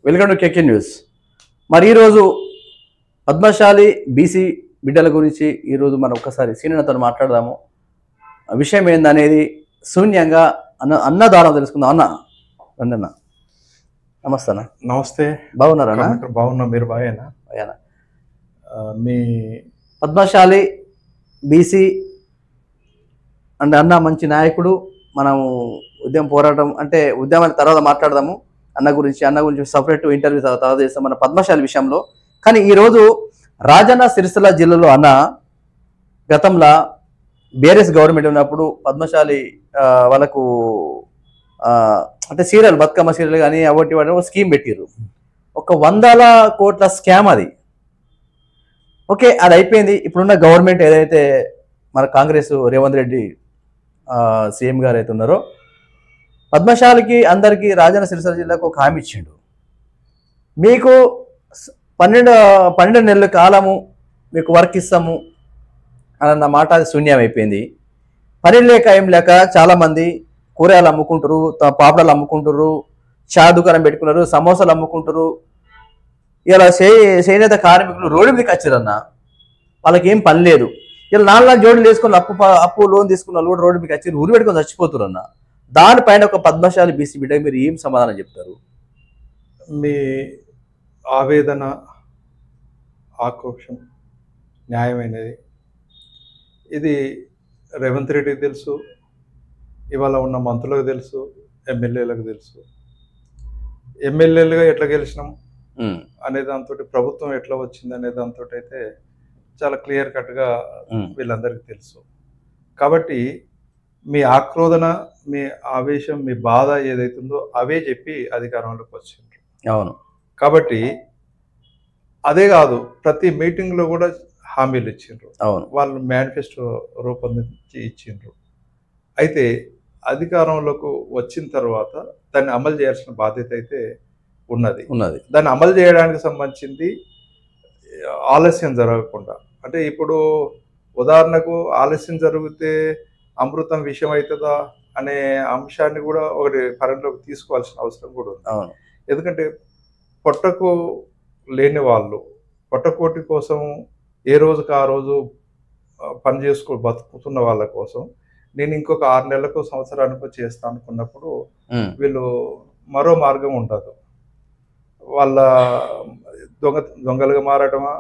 Welcome to KK news. మరి ఈరోజు Padmashali BC బిడ్డల గురించి ఈరోజు మనం ఒక్కసారి సీనియర్తో మాట్లాడదాము. విషయం ఏందనేది శూన్యంగా అన్నదానం తెలుసుకుందాం. అన్న నమస్తే అన్న. నమస్తే. బాగున్నారా? బాగున్నా, మీరు బాగేనా? మీ పద్మశాలి బీసీ అంటే అన్న మంచి నాయకుడు. మనము ఉద్యమం పోరాటం అంటే ఉద్యమాన్ని తర్వాత మాట్లాడదాము. అన్న గురించి సపరేట్ ఇంటర్వ్యూ తర్వాత చేస్తాం మన పద్మశాలి విషయంలో. కానీ ఈరోజు రాజన్న సిరిసిల్ల జిల్లాలో అన్న గతంలో బీఆర్ఎస్ గవర్నమెంట్ ఉన్నప్పుడు పద్మశాలి వాళ్ళకు అంటే సీరియల్ బతుకమ్మ సీరియల్ కానీ అవటి వాటి స్కీమ్ పెట్టిర్రు. ఒక 100 కోట్ల స్కామ్ అది. ఓకే, అది అయిపోయింది. ఇప్పుడున్న గవర్నమెంట్ ఏదైతే మన కాంగ్రెస్ రేవంత్ రెడ్డి సీఎం గారు అయితే ఉన్నారో పద్మశాలికి అందరికీ రాజన్న సిరిసిల్ల జిల్లాకు ఒక హామీ ఇచ్చిండు. మీకు 12 నెలల కాలము మీకు వర్క్ ఇస్తాము అన్న మాట అది శూన్యం అయిపోయింది. పని లేక ఏం లేక చాలామంది కూరగాయలు అమ్ముకుంటారు, పాపడాలు అమ్ముకుంటారు, చా దుకాణం పెట్టుకున్నారు, సమోసాలు అమ్ముకుంటారు. ఇలా చేనేత కార్మికులు రోడ్డు మీదకి వచ్చారన్న. వాళ్ళకి ఏం పని లేదు. ఇలా 4 జోడులు వేసుకొని అప్పు లోన్ తీసుకున్న వాళ్ళు కూడా రోడ్డు మీకు వచ్చి ఊరి పెట్టుకొని చచ్చిపోతారు అన్న. దానిపైన ఒక పద్మశాలి బీసీ బిడ్డ మీరు ఏం సమాధానం చెప్తారు? మీ ఆవేదన, ఆక్రోషం న్యాయమైనది. ఇది రేవంత్ రెడ్డికి తెలుసు, ఇవాళ ఉన్న మంత్రులకు తెలుసు, ఎమ్మెల్యేలకు తెలుసు. ఎమ్మెల్యేలుగా ఎట్లా గెలిచినాం అనే దాంతో, ప్రభుత్వం ఎట్లా వచ్చింది అనే దాంతో అయితే చాలా క్లియర్ కట్గా వీళ్ళందరికీ తెలుసు. కాబట్టి మీ ఆక్రోధన, మీ ఆవేశం, మీ బాధ ఏదైతుందో అవే చెప్పి అధికారంలోకి వచ్చిండ్రు. అవును. కాబట్టి అదే కాదు, ప్రతి మీటింగ్లో కూడా హామీలు ఇచ్చిండ్రు. అవును, వాళ్ళు మేనిఫెస్టో రూపొందించి ఇచ్చిండ్రు. అయితే అధికారంలోకి వచ్చిన తర్వాత దాన్ని అమలు చేయాల్సిన బాధ్యత అయితే ఉన్నది. దాన్ని అమలు చేయడానికి సంబంధించింది ఆలస్యం జరగకుండా. అంటే ఇప్పుడు ఉదాహరణకు ఆలస్యం జరిగితే అమృతం విషయం అవుతుందా అనే అంశాన్ని కూడా ఒకటి పరిగణలోకి తీసుకోవాల్సిన అవసరం కూడా ఉంది. ఎందుకంటే పొట్టకు లేని వాళ్ళు పొట్టకోటి కోసం ఏ రోజుకి ఆ రోజు పని చేసుకో బతుకుతున్న వాళ్ళ కోసం నేను ఇంకొక 6 నెలలకు సంవత్సరానికో చేస్తా అనుకున్నప్పుడు వీళ్ళు మరో మార్గం ఉండదు. వాళ్ళ దొంగలుగా మారటమా,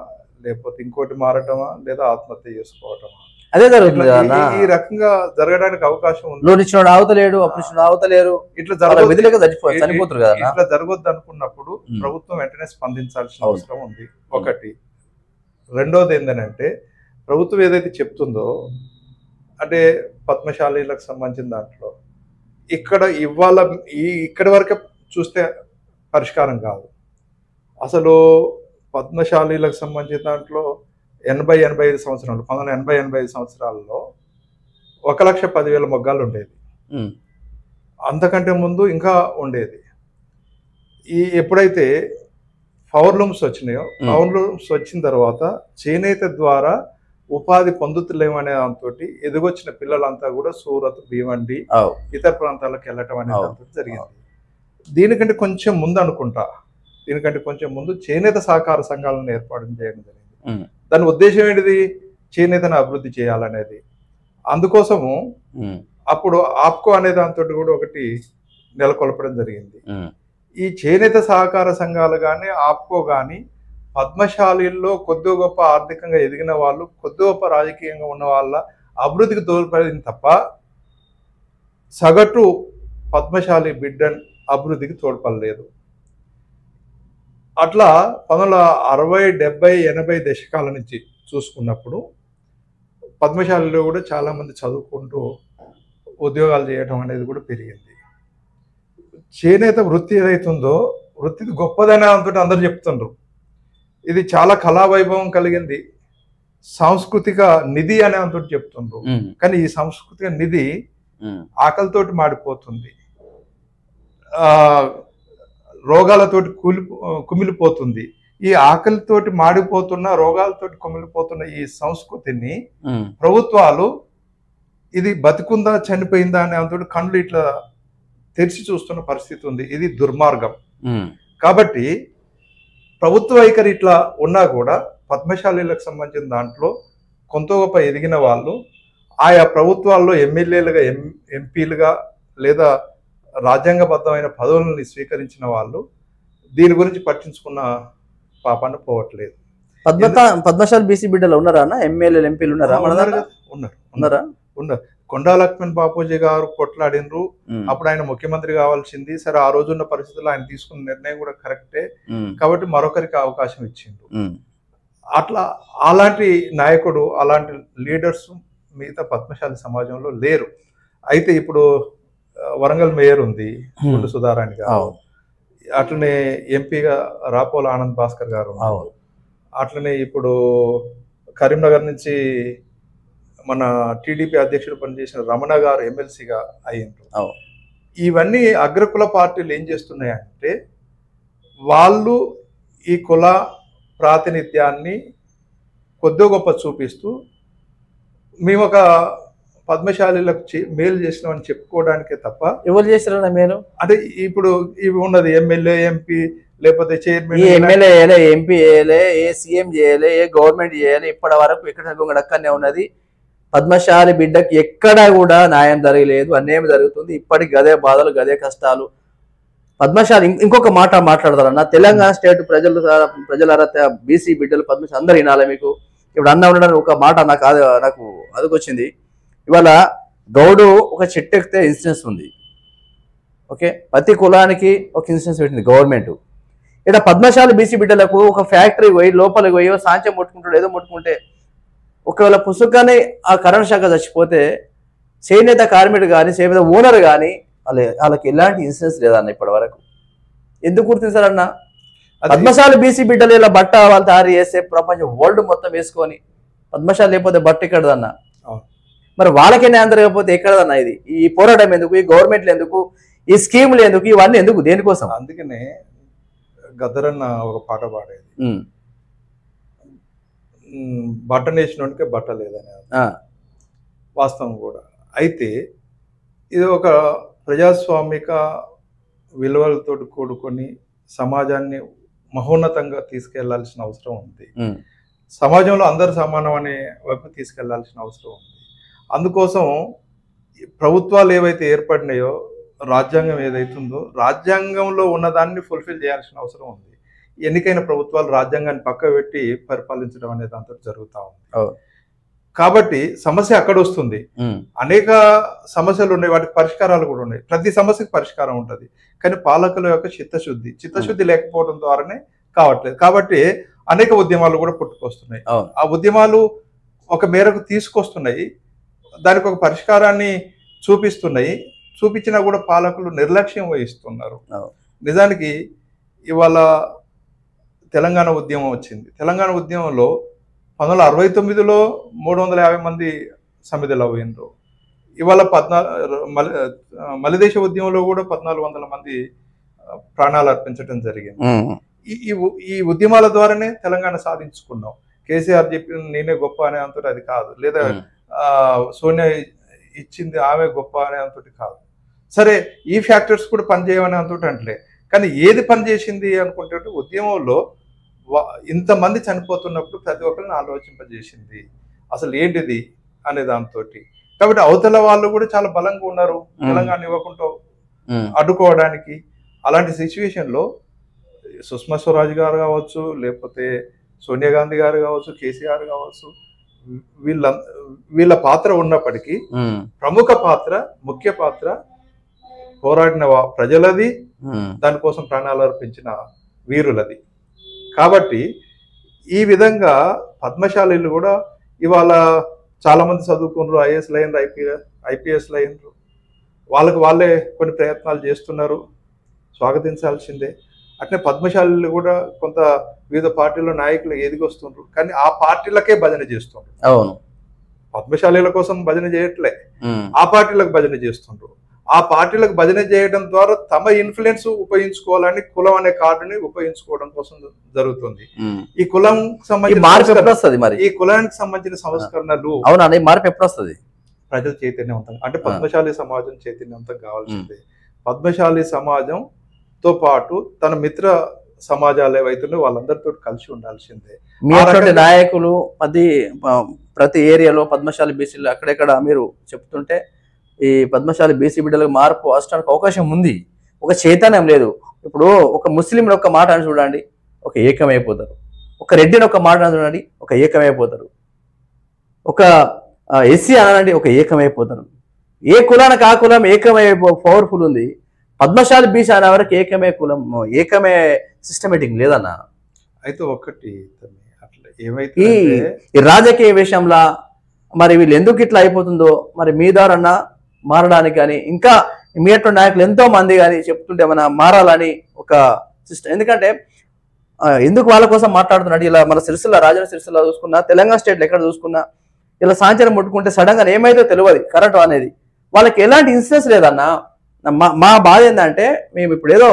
లేకపోతే ఇంకోటి మారటమా, లేదా ఆత్మహత్య చేసుకోవటమా, అదే జరుగుతుంది. ఈ రకంగా జరగడానికి అవకాశం ఉంది. లోన్ ఇచ్చిన అవతలేడు, అప్పుడు అవతలేరు, ఇట్లా చనిపోతారు కదా. ఇట్లా జరగొద్దు అనుకున్నప్పుడు ప్రభుత్వం వెంటనే స్పందించాల్సిన అవసరం ఉంది. ఒకటి. రెండోది ఏంటంటే ప్రభుత్వం ఏదైతే చెప్తుందో అంటే పద్మశాలీలకు సంబంధించిన దాంట్లో ఇక్కడి వరకే చూస్తే పరిష్కారం కాదు. అసలు పద్మశాలీలకు సంబంధించిన దాంట్లో 80-85 సంవత్సరాలు 1980-85 సంవత్సరాల్లో 1,10,000 మొగ్గాలు ఉండేది. అంతకంటే ముందు ఇంకా ఉండేది. ఎప్పుడైతే పవర్లూమ్స్ వచ్చినాయో, పవర్లూమ్స్ వచ్చిన తర్వాత చేనేత ద్వారా ఉపాధి పొందుతులేమనే దాంతో ఎదుగొచ్చిన పిల్లలంతా కూడా సూరత్, భీవండి, ఇతర ప్రాంతాలకు వెళ్ళటం అనే దాంతో జరిగింది. దీనికంటే కొంచెం ముందు అనుకుంటా, చేనేత సహకార సంఘాలను ఏర్పాటు చేయడం జరిగింది. దాని ఉద్దేశం ఏంటిది? చేనేతను అభివృద్ధి చేయాలనేది. అందుకోసము అప్పుడు ఆప్కో అనే దాంతో కూడా ఒకటి నెలకొల్పడం జరిగింది. ఈ చేనేత సహకార సంఘాలు కానీ ఆప్కో కానీ పద్మశాలీల్లో కొద్దిగా గొప్ప ఆర్థికంగా ఎదిగిన వాళ్ళు, కొద్దిగా గొప్ప రాజకీయంగా ఉన్న వాళ్ళ అభివృద్ధికి తోడ్పడింది తప్ప సగటు పద్మశాలి బిడ్డ అభివృద్ధికి తోడ్పడలేదు. అట్లా 1960, 70, 80 దశకాల నుంచి చూసుకున్నప్పుడు పద్మశాలిలో కూడా చాలామంది చదువుకుంటూ ఉద్యోగాలు చేయడం అనేది కూడా పెరిగింది. చేనేత వృత్తి ఏదైతుందో వృత్తి గొప్పదనే అంతటి అందరూ చెప్తుండ్రు. ఇది చాలా కళావైభవం కలిగింది, సాంస్కృతిక నిధి అనే అంతటి చెప్తుండ్రు. కానీ ఈ సాంస్కృతిక నిధి ఆకలితోటి మాడిపోతుంది, రోగాలతోటి కుమిలిపోతుంది. ఈ ఆకలితోటి మాడిపోతున్న, రోగాలతోటి కుమిలిపోతున్న ఈ సంస్కృతిని ప్రభుత్వాలు ఇది బతికుందా చనిపోయిందా అనే అంతటి కళ్ళు ఇట్లా తెరిచి చూస్తున్న పరిస్థితి ఉంది. ఇది దుర్మార్గం. కాబట్టి ప్రభుత్వ వైఖరి ఇట్లా ఉన్నా కూడా పద్మశాలీలకు సంబంధించిన దాంట్లో కొంత గొప్ప ఎదిగిన వాళ్ళు ఆయా ప్రభుత్వాల్లో ఎమ్మెల్యేలుగా ఎంపీలుగా లేదా రాజ్యాంగబద్ధమైన పదవులని స్వీకరించిన వాళ్ళు దీని గురించి పట్టించుకున్న పాపాన పోవట్లేదు. పద్మశాలి బీసీ బిడ్డలు ఉన్నారా అన్న? ఎమ్మెల్యేలు ఎంపీలు ఉన్నారా? ఉన్నారు. కొండా లక్ష్మణ్ బాపూజీ గారు కొట్లాడినరు. అప్పుడు ఆయన ముఖ్యమంత్రి కావాల్సింది. సరే, ఆ రోజున్న పరిస్థితుల్లో ఆయన తీసుకున్న నిర్ణయం కూడా కరెక్టే కాబట్టి మరొకరికి అవకాశం ఇచ్చిండు. అట్లా అలాంటి నాయకుడు, అలాంటి లీడర్స్ మిగతా పద్మశాలి సమాజంలో లేరు. అయితే ఇప్పుడు వరంగల్ మేయర్ ఉంది గుండు సుధారాణి గారు, అట్లనే ఎంపీగా రాపోల ఆనంద్ భాస్కర్ గారు, అట్లనే ఇప్పుడు కరీంనగర్ నుంచి మన టీడీపీ అధ్యక్షుడు పనిచేసిన రమణ గారు ఎమ్మెల్సీగా అయ్యిండ్రు. ఇవన్నీ అగ్రకుల పార్టీలు ఏం చేస్తున్నాయంటే వాళ్ళు ఈ కుల ప్రాతినిధ్యాన్ని కొద్ది గొప్ప చూపిస్తూ మేము ఒక పద్మశాలీలకు మేలు చేసినామని చెప్పుకోవడానికే తప్ప ఎవరు చేస్తారన్న మేలు? అంటే ఇప్పుడు ఇవి ఉన్నది ఎమ్మెల్యే, ఎంపీ, లేకపోతే చైర్మన్, ఎమ్మెల్యే చేయలే, ఎంపీ చేయలే, ఏ సీఎం చేయలే, ఏ గవర్నమెంట్ చేయలే. ఇప్పటి వరకు ఇక్కడ అక్కడనే ఉన్నది. పద్మశాలి బిడ్డకి ఎక్కడా కూడా న్యాయం జరగలేదు, అన్యాయం జరుగుతుంది. ఇప్పటికి గదే బాధలు, గదే కష్టాలు. పద్మశాలి ఇంకొక మాట మాట్లాడతారన్న, తెలంగాణ స్టేట్ ప్రజల బీసీ బిడ్డలు పద్మశాలి అందరు వినాలి. మీకు ఇప్పుడు అన్న ఉండడానికి ఒక మాట నాకు అదుకొచ్చింది. ఇవాళ గౌడు ఒక చెట్టు ఎక్కితే ఇన్సూరెన్స్ ఉంది, ఓకే, ప్రతి కులానికి ఒక ఇన్సూరెన్స్ పెట్టింది గవర్నమెంట్. ఇక్కడ పద్మశాలి బీసీ బిడ్డలకు ఒక ఫ్యాక్టరీ పోయి లోపలికి పోయి సాంచం ముట్టుకుంటాడు, ఏదో ముట్టుకుంటే ఒకవేళ పుస్తకాన్ని ఆ కరెంట్ శాఖ చచ్చిపోతే చేనేత కార్మికుడు కానీ చేనేత ఓనర్ కానీ వాళ్ళకి ఎలాంటి ఇన్సూరెన్స్ లేదన్న ఇప్పటి వరకు. ఎందుకు గుర్తించారన్న? పద్మశాలి బీసీ బిడ్డలు ఇలా బట్ట వాళ్ళు తయారు చేస్తే ప్రపంచం వరల్డ్ మొత్తం వేసుకొని పద్మశాలి లేకపోతే బట్ట ఎక్కడదన్న? మరి వాళ్ళకే న్యాయం జరగకపోతే ఎక్కడదన్న? ఇది ఈ పోరాటం ఎందుకు? ఈ గవర్నమెంట్లు ఎందుకు? ఈ స్కీములు ఎందుకు? ఇవన్నీ ఎందుకు? దేనికోసం? అందుకనే గద్దరన్న ఒక పాట పాడేది, బట్ట నేసినోడికే బట్ట లేదని. వాస్తవం కూడా. అయితే ఇది ఒక ప్రజాస్వామిక విలువలతో కూడుకొని సమాజాన్ని మహోన్నతంగా తీసుకెళ్లాల్సిన అవసరం ఉంది. సమాజంలో అందరు సమానం అనే వైపు తీసుకెళ్లాల్సిన అవసరం ఉంది. అందుకోసం ప్రభుత్వాలు ఏవైతే ఏర్పడినాయో, రాజ్యాంగం ఏదైతుందో రాజ్యాంగంలో ఉన్నదాన్ని ఫుల్ఫిల్ చేయాల్సిన అవసరం ఉంది. ఎన్నికైన ప్రభుత్వాలు రాజ్యాంగాన్ని పక్క పెట్టి పరిపాలించడం అనేది అంతా జరుగుతూ ఉంది. కాబట్టి సమస్య అక్కడ వస్తుంది. అనేక సమస్యలు ఉన్నాయి, వాటికి పరిష్కారాలు కూడా ఉన్నాయి. ప్రతి సమస్యకి పరిష్కారం ఉంటుంది. కానీ పాలకుల యొక్క చిత్తశుద్ధి లేకపోవడం ద్వారానే కావట్లేదు. కాబట్టి అనేక ఉద్యమాలు కూడా పుట్టుకొస్తున్నాయి. ఆ ఉద్యమాలు ఒక మేరకు తీసుకొస్తున్నాయి, దానికి ఒక పరిష్కారాన్ని చూపిస్తున్నాయి. చూపించినా కూడా పాలకులు నిర్లక్ష్యం వహిస్తున్నారు. నిజానికి ఇవాళ తెలంగాణ ఉద్యమం వచ్చింది. తెలంగాణ ఉద్యమంలో 1969లో 350 మంది సమిధులు అయ్యిండ్రు. ఇవాళ మలిదేశ ఉద్యమంలో కూడా 1400 మంది ప్రాణాలు అర్పించడం జరిగింది. ఈ ఉద్యమాల ద్వారానే తెలంగాణ సాధించుకున్నాం. కేసీఆర్ చెప్పిన నేనే గొప్ప అనే అంతటి అది కాదు, లేదా సోనియా ఇచ్చింది ఆమె గొప్ప అనే అంతటి కాదు. సరే, ఈ ఫ్యాక్టర్స్ కూడా పనిచేయమని అంతటి అంటలే, కానీ ఏది పనిచేసింది అనుకుంటే ఉద్యమంలో ఇంతమంది చనిపోతున్నప్పుడు ప్రతి ఒక్కరిని ఆలోచింపజేసింది అసలు ఏంటిది అనే దాంతో. కాబట్టి అవతల వాళ్ళు కూడా చాలా బలంగా ఉన్నారు తెలంగాణ ఇవ్వకుండా అడ్డుకోవడానికి. అలాంటి సిచ్యువేషన్లో సుష్మా స్వరాజ్ గారు కావచ్చు, లేకపోతే సోనియా గాంధీ గారు కావచ్చు, కేసీఆర్ కావచ్చు, వీళ్ళ పాత్ర ఉన్నప్పటికీ ప్రముఖ పాత్ర, ముఖ్య పాత్ర పోరాడిన ప్రజలది, దానికోసం ప్రాణాలు అర్పించిన వీరులది. కాబట్టి ఈ విధంగా పద్మశాలీలు కూడా ఇవాళ చాలా మంది చదువుకున్నారు, ఐఏఎస్లు అయినరు, ఐపీఎస్లు అయినరు. వాళ్ళే కొన్ని ప్రయత్నాలు చేస్తున్నారు, స్వాగతించాల్సిందే. అట్నే పద్మశాలీలు కూడా కొంత వివిధ పార్టీల నాయకులు ఎదిగొస్తున్నారు, కానీ ఆ పార్టీలకే భజన చేస్తున్నారు. అవును, పద్మశాలీల కోసం భజన చేయట్లే, ఆ పార్టీలకు భజన చేస్తుండ్రు. ఆ పార్టీలకు భజన చేయడం ద్వారా తమ ఇన్ఫ్లుయెన్స్ ఉపయోగించుకోవాలని కులం అనే కార్డుని ఉపయోగించుకోవడం కోసం జరుగుతుంది. ఈ కులం సంబంధించిన ఈ కులానికి సంబంధించిన సంస్కరణలు మార్పు ఎప్పుడు వస్తుంది? ప్రజలు చైతన్యవంతం, అంటే పద్మశాలి సమాజం చైతన్యవంతం కావాల్సిందే. పద్మశాలి సమాజంతో పాటు తన మిత్ర సమాజాలు ఏవైతున్నాయో వాళ్ళందరితో కలిసి ఉండాల్సిందే. మీ అటువంటి నాయకులు ప్రతి ఏరియాలో పద్మశాలి బీసీలు అక్కడెక్కడ మీరు చెప్తుంటే ఈ పద్మశాలి బీసీ బిడ్డలకు మార్పు వస్తానికి అవకాశం ఉంది. ఒక చైతన్యం లేదు. ఇప్పుడు ఒక ముస్లింని ఒక మాట అని చూడండి, ఒక ఏకమైపోతారు. ఒక రెడ్డిని ఒక మాట అని చూడండి, ఒక ఏకమైపోతారు. ఒక ఎస్సీ అనండి, ఒక ఏకమైపోతారు. ఏ కులానికి ఆ కులం ఏకమై పవర్ఫుల్ ఉంది. పద్మశాలి బీసీ అనే వరకు ఏకమే కులం, ఏకమే సిస్టమేటిక్ లేదన్న. అయితే ఒకటి అట్లా ఏమైతే ఈ రాజకీయ విషయంలో మరి వీళ్ళు ఎందుకు ఇట్లా అయిపోతుందో మరి మీ ద్వారా మారడానికి కానీ ఇంకా మీ అటువంటి నాయకులు ఎంతో మంది కానీ చెప్తుంటే మన మారాలని ఒక సిస్టమ్. ఎందుకంటే ఎందుకు వాళ్ళ కోసం మాట్లాడుతున్నాడు. ఇలా మన సిరిసిల్ల రాజన్న సిరిసిల్ల చూసుకున్నా, తెలంగాణ స్టేట్లో ఎక్కడ చూసుకున్నా ఇలా సాయంత్రం ముట్టుకుంటే సడన్ గా ఏమైతే తెలియదు కరెంట్ అనేది. వాళ్ళకి ఎలాంటి ఇన్సిడెన్స్ లేదన్న. మా బాధ ఏంటంటే మేము ఇప్పుడు ఏదో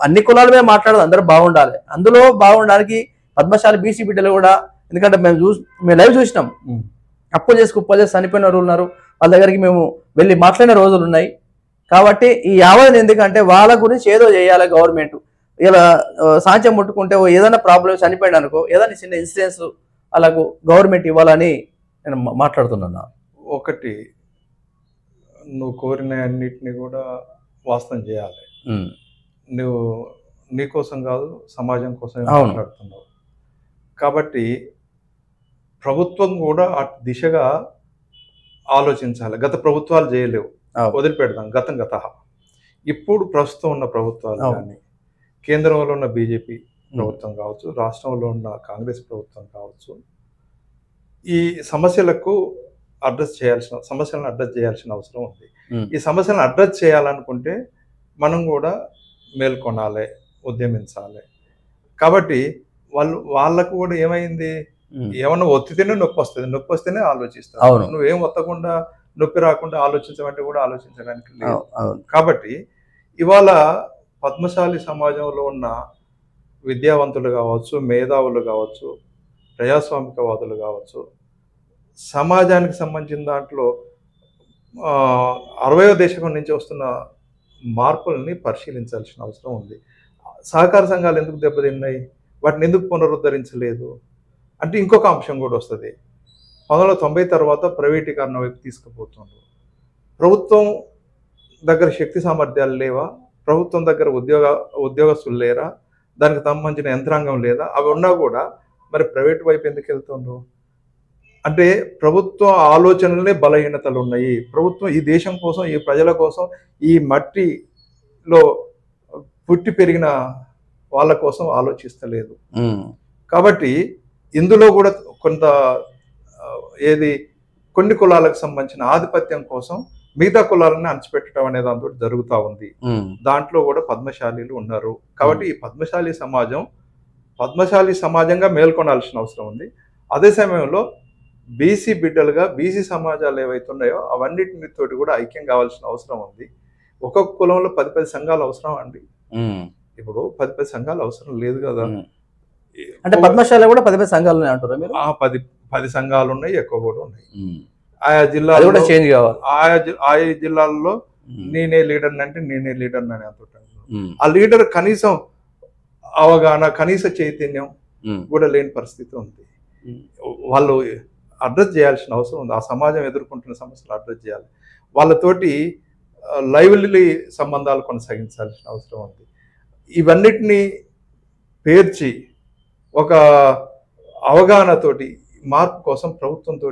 అన్ని కులాల మీద మాట్లాడదు, అందరూ బాగుండాలి. అందులో బాగుండడానికి పద్మశాలి బీసీ బిడ్డలు కూడా, ఎందుకంటే మేము లైవ్ చూసినాం. అప్పులు చేసి కుప్పలు చేసి చనిపోయిన వాళ్ళు ఉన్నారు. వాళ్ళ దగ్గరికి మేము వెళ్ళి మాట్లాడిన రోజులు ఉన్నాయి. కాబట్టి ఈ యావత్ ఎందుకంటే వాళ్ళ గురించి ఏదో చేయాలి గవర్నమెంట్. ఇలా సాంఖ్యం ముట్టుకుంటే ఏదైనా ప్రాబ్లం చనిపోయాడు అనుకో, ఏదైనా చిన్న ఇన్సూరెన్స్ అలాగూ గవర్నమెంట్ ఇవ్వాలని నేను మాట్లాడుతున్నాను. ఒకటి, నువ్వు కోరిన అన్నిటిని కూడా వాస్తవం చేయాలి. నువ్వు నీ కోసం కాదు, సమాజం కోసం మాట్లాడుతున్నావు. కాబట్టి ప్రభుత్వం కూడా ఆ దిశగా ఆలోచించాలి. గత ప్రభుత్వాలు చేయలేవు, వదిలిపెడదాం. గత ఇప్పుడు ప్రస్తుతం ఉన్న ప్రభుత్వాలు కానీ, కేంద్రంలో ఉన్న బీజేపీ ప్రభుత్వం కావచ్చు, రాష్ట్రంలో ఉన్న కాంగ్రెస్ ప్రభుత్వం కావచ్చు, ఈ సమస్యలను అడ్రస్ చేయాల్సిన అవసరం ఉంది. ఈ సమస్యలను అడ్రస్ చేయాలనుకుంటే మనం కూడా మేల్కొనాలి, ఉద్యమించాలి. కాబట్టి వాళ్ళకు కూడా ఏమైంది, ఏమన్నా ఒత్తితేనే నొప్పి వస్తుంది, నొప్పి వస్తేనే ఆలోచిస్తారు. నువ్వేం ఒత్తకుండా నొప్పి రాకుండా ఆలోచించమంటే కూడా ఆలోచించడానికి లేదు. కాబట్టి ఇవాళ పద్మశాలి సమాజంలో ఉన్న విద్యావంతులు కావచ్చు, మేధావులు కావచ్చు, ప్రజాస్వామికవాదులు కావచ్చు, సమాజానికి సంబంధించిన దాంట్లో 60వ దశకం నుంచి వస్తున్న మార్పుల్ని పరిశీలించాల్సిన అవసరం ఉంది. సహకార సంఘాలు ఎందుకు దెబ్బతిన్నాయి, వాటిని ఎందుకు పునరుద్ధరించలేదు అంటే ఇంకొక అంశం కూడా వస్తుంది. 1990 తర్వాత ప్రైవేటీకరణ వైపు తీసుకుపోతున్నారు. ప్రభుత్వం దగ్గర శక్తి సామర్థ్యాలు లేవా, ప్రభుత్వం దగ్గర ఉద్యోగస్తులు లేరా, దానికి సంబంధించిన యంత్రాంగం లేదా, అవి ఉన్నా కూడా మరి ప్రైవేట్ వైపు ఎందుకు వెళ్తుండ్రు అంటే ప్రభుత్వ ఆలోచనలనే బలహీనతలు ఉన్నాయి. ప్రభుత్వం ఈ దేశం కోసం, ఈ ప్రజల కోసం, ఈ మట్టిలో పుట్టి పెరిగిన వాళ్ళ కోసం ఆలోచిస్తలేదు. కాబట్టి ఇందులో కూడా కొంత కొన్ని కులాలకు సంబంధించిన ఆధిపత్యం కోసం మిగతా కులాలను అణచిపెట్టడం అనే దాంతో జరుగుతూ ఉంది. దాంట్లో కూడా పద్మశాలీలు ఉన్నారు. కాబట్టి ఈ పద్మశాలి సమాజంగా మేల్కొనాల్సిన అవసరం ఉంది. అదే సమయంలో బీసీ బిడ్డలుగా బీసీ సమాజాలు ఏవైతే ఉన్నాయో అవన్నిటితోటి కూడా ఐక్యం కావాల్సిన అవసరం ఉంది. ఒక్కొక్క కులంలో 10 సంఘాలు అవసరం అండి. ఇప్పుడు 10 సంఘాలు అవసరం లేదు కదా. అంటే పద్మశాల కూడా 10 సంఘాలు ఉన్నాయి అంటారు మీరు? 10 సంఘాలు ఉన్నాయి, ఎక్కువ కూడా ఉన్నాయి. ఆయా జిల్లాలో కూడా చేంజ్ కావాలి. ఆయా జిల్లాల్లో నేనే లీడర్ అంటే నేనే లీడర్ అని అంటుంటాను. ఆ లీడర్ కనీసం అవగాహన, కనీస చైతన్యం కూడా లేని పరిస్థితి ఉంది. వాళ్ళు అడ్రస్ చేయాల్సిన అవసరం ఉంది. ఆ సమాజం ఎదుర్కొంటున్న సమస్యలు అడ్రస్ చేయాలి. వాళ్ళతోటి లైవ్లీ సంబంధాలు కొనసాగించాల్సిన అవసరం ఉంది. ఇవన్నిటినీ పేర్చి ఒక అవగాహనతోటి మార్పు కోసం ప్రభుత్వంతో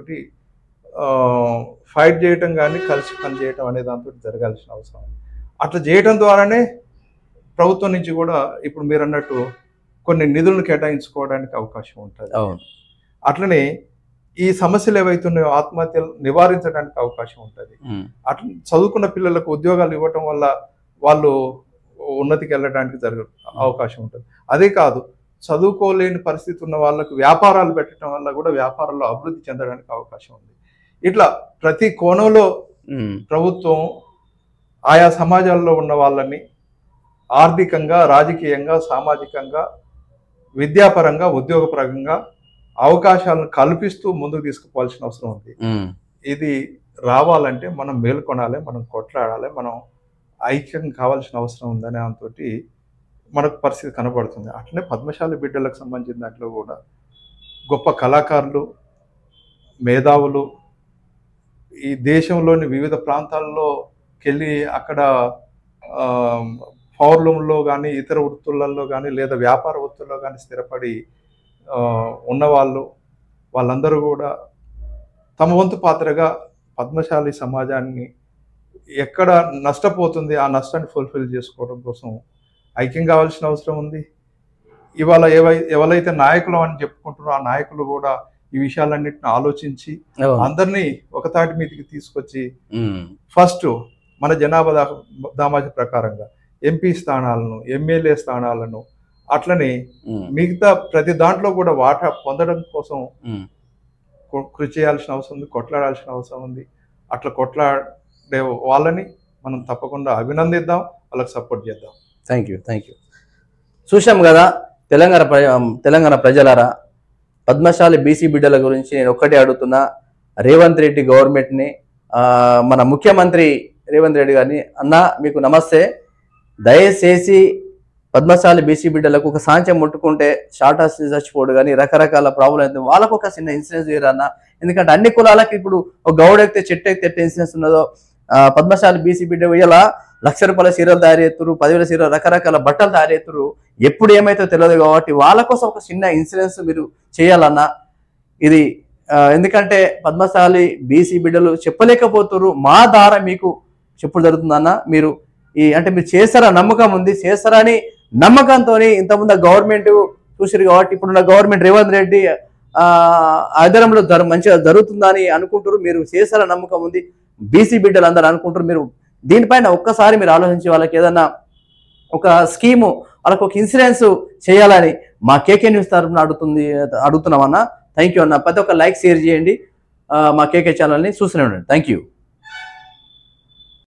ఫైట్ చేయటం కానీ కలిసి పనిచేయటం అనే దాంతో జరగాల్సిన అవసరం ఉంది. అట్లా చేయటం ద్వారానే ప్రభుత్వం నుంచి కూడా ఇప్పుడు మీరు అన్నట్టు కొన్ని నిధులను కేటాయించుకోవడానికి అవకాశం ఉంటుంది. అట్లనే ఈ సమస్యలు ఏవైతున్నాయో ఆత్మహత్యలు నివారించడానికి అవకాశం ఉంటుంది. అట్లా చదువుకున్న పిల్లలకు ఉద్యోగాలు ఇవ్వటం వల్ల వాళ్ళు ఉన్నతికి వెళ్ళడానికి అవకాశం ఉంటుంది. అదే కాదు, చదువుకోలేని పరిస్థితి ఉన్న వాళ్ళకు వ్యాపారాలు పెట్టడం వల్ల కూడా వ్యాపారాల్లో అభివృద్ధి చెందడానికి అవకాశం ఉంది. ఇట్లా ప్రతి కోణంలో ప్రభుత్వం ఆయా సమాజాల్లో ఉన్న వాళ్ళని ఆర్థికంగా, రాజకీయంగా, సామాజికంగా, విద్యాపరంగా, ఉద్యోగపరంగా అవకాశాలను కల్పిస్తూ ముందుకు తీసుకుపోవాల్సిన అవసరం ఉంది. ఇది రావాలంటే మనం మేల్కొనాలి, మనం కొట్లాడాలి, మనం ఐక్యం కావాల్సిన అవసరం ఉందని దాంతోటి మనకు పరిస్థితి కనబడుతుంది. అట్లనే పద్మశాలి బిడ్డలకు సంబంధించిన దాంట్లో కూడా గొప్ప కళాకారులు, మేధావులు ఈ దేశంలోని వివిధ ప్రాంతాల్లోకెళ్ళి అక్కడ పౌర్లంలో కానీ ఇతర వృత్తులలో కానీ లేదా వ్యాపార వృత్తుల్లో కానీ స్థిరపడి ఉన్నవాళ్ళు వాళ్ళందరూ కూడా తమ వంతు పాత్రగా పద్మశాలి సమాజాన్ని ఎక్కడ నష్టపోతుంది ఆ నష్టాన్ని ఫుల్ఫిల్ చేసుకోవడం కోసం ఐక్యం కావాల్సిన అవసరం ఉంది. ఇవాళ ఎవరైతే నాయకులు అని చెప్పుకుంటున్నారో ఆ నాయకులు కూడా ఈ విషయాలన్నింటిని ఆలోచించి అందరినీ ఒక తాటి మీదకి తీసుకొచ్చి ఫస్ట్ మన జనాభా దామాజ ప్రకారంగా ఎంపీ స్థానాలను, ఎమ్మెల్యే స్థానాలను, అట్లనే మిగతా ప్రతి దాంట్లో కూడా వాటా పొందడం కోసం కృషి చేయాల్సిన అవసరం ఉంది, కొట్లాడాల్సిన అవసరం ఉంది. అట్లా కొట్లాడే వాళ్ళని మనం తప్పకుండా అభినందిద్దాం, వాళ్ళకి సపోర్ట్ చేద్దాం. Thank you. చూసాం కదా తెలంగాణ ప్రజలారా, పద్మశాలి బీసీ బిడ్డల గురించి నేను ఒక్కటే అడుగుతున్నా. రేవంత్ రెడ్డి గవర్నమెంట్ని, మన ముఖ్యమంత్రి రేవంత్ రెడ్డి గారిని, అన్నా మీకు నమస్తే, దయచేసి పద్మశాలి బీసీ బిడ్డలకు ఒక సాంఖ్యం ముట్టుకుంటే షార్ట్ చచ్చిపోడు కానీ రకరకాల ప్రాబ్లం అయితే వాళ్ళకు ఒక చిన్న ఇన్సూరెన్స్ వేయరన్నా. ఎందుకంటే అన్ని కులాలకు ఇప్పుడు ఒక గౌడ ఎక్కితే చెట్టు ఎక్కితే ఎట్ట ఇన్సూరెన్స్ ఉన్నదో పద్మశాలి బీసీ బిడ్డ ఇలా ₹1,00,000 చీరలు తయారు చేస్తున్నారు, 10,000 చీరలు, రకరకాల బట్టలు తయారు చేస్తున్నారు. ఎప్పుడు ఏమైతే తెలియదు కాబట్టి వాళ్ళ కోసం ఒక చిన్న ఇన్సూరెన్స్ మీరు చేయాలన్నా. ఇది ఎందుకంటే పద్మశాలి బీసీ బిడ్డలు చెప్పలేకపోతున్నారు, మా ద్వారా మీకు చెప్పుడు జరుగుతుందన్న. మీరు అంటే మీరు చేస్తారా నమ్మకం ఉంది, చేస్తారని నమ్మకంతో ఇంతకుముందు గవర్నమెంట్ చూసారు కాబట్టి ఇప్పుడున్న గవర్నమెంట్ రేవంత్ రెడ్డి ఆధ్వర్యంలో మంచిగా జరుగుతుందని అనుకుంటారు. మీరు చేస్తారా నమ్మకం ఉంది, బీసీ బిడ్డలు అందరూ అనుకుంటారు. మీరు దీనిపైన ఒక్కసారి మీరు ఆలోచించి వాళ్ళకి ఏదన్నా ఒక స్కీము, వాళ్ళకి ఒక ఇన్సూరెన్స్ చేయాలని మా కేకే న్యూస్ తరఫున అడుగుతున్నామన్నా. థ్యాంక్ యూ అన్న. ప్రతి ఒక్క లైక్ షేర్ చేయండి, మా కేకే ఛానల్ని చూస్తూనే ఉండండి. Thank you.